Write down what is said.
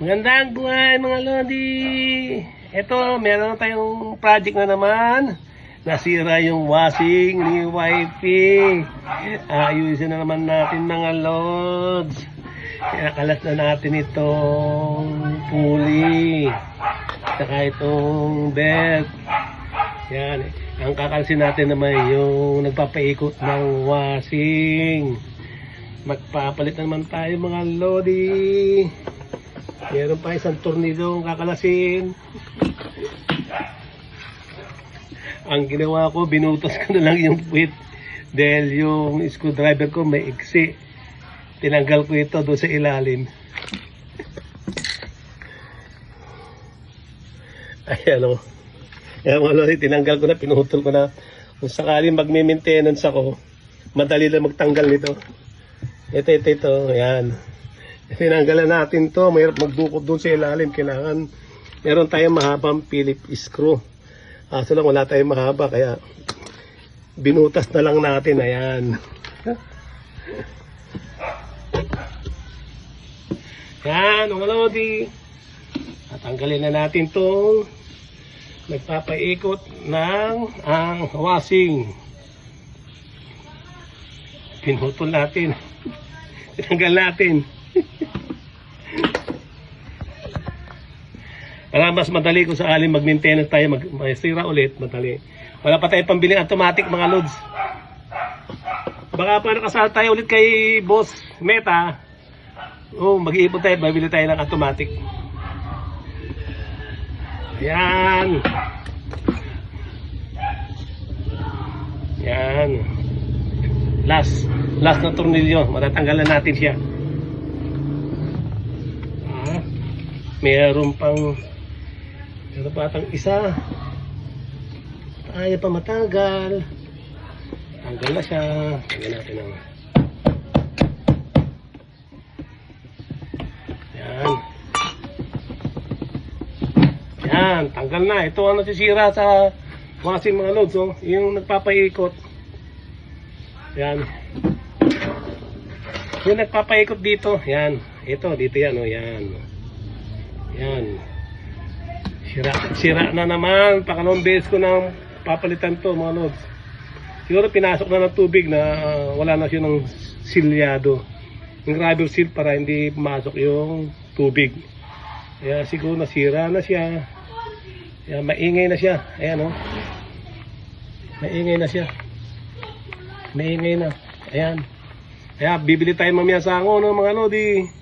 Magandang buhay mga Lodi. Ito, meron tayong project na naman. Nasira yung washing ni wifey. Ayusin na naman natin mga Lods. Kalat na natin itong pulley. Saka itong belt. Yan. Ang kakalsin natin naman yung nagpapaikot ng washing. Magpapalit na naman tayo mga Lodi. Meron pa isang tornilyo kakalasin. Ang ginawa ko, binutas ko na lang yung puwit dahil yung screwdriver ko may iksi. Tinanggal ko ito doon sa ilalim. Ayan o. Ayan mga Lodi, tinanggal ko na, pinutol ko na. Kung sakaling magme-maintenance ako, madali lang magtanggal nito. Ito. Ayan. Tinanggalan natin to, mayroon magdukot doon sa ilalim. Kailangan meron tayong mahabang Phillips screw. So lang wala tayong mahaba, kaya binutas na lang natin. Ayan. Yan, mga Lodi. Tatanggalin na natin to. Nagpapaikot ng ang washing. Pinutol natin. Tinanggal natin. Para mas madali kung sakaling mag-maintenance tayo, mag-sira ulit, madali. Wala pa tayo pambiling automatic mga Lods. Baka pa nakasal tayo ulit kay Boss Meta. Mag-iipon tayo, babili tayo ng automatic. Ayan. Yan. Last na tornilyo, matatanggalan natin siya. Meron pa tang isa. Ayaw pa matanggal. Tanggal na siya. Tanggal natin ang yan, tanggal na. Ito ang nasisira sa washing mga Lods, yung nagpapaikot. Yan. Yung nagpapaikot dito, yan. Ito, dito yan, yan. Yan. Sira na naman. Pakalawang beses ko nang papalitan to mga Lods. Siguro pinasok na ng tubig na wala na siya ng silyado. Yung rubber seal para hindi pumasok yung tubig. Kaya siguro nasira na siya. Kaya maingay na siya. Ayan maingay na siya. Maingay na. Ayan. Kaya bibili tayo mamaya sa mga Lodi.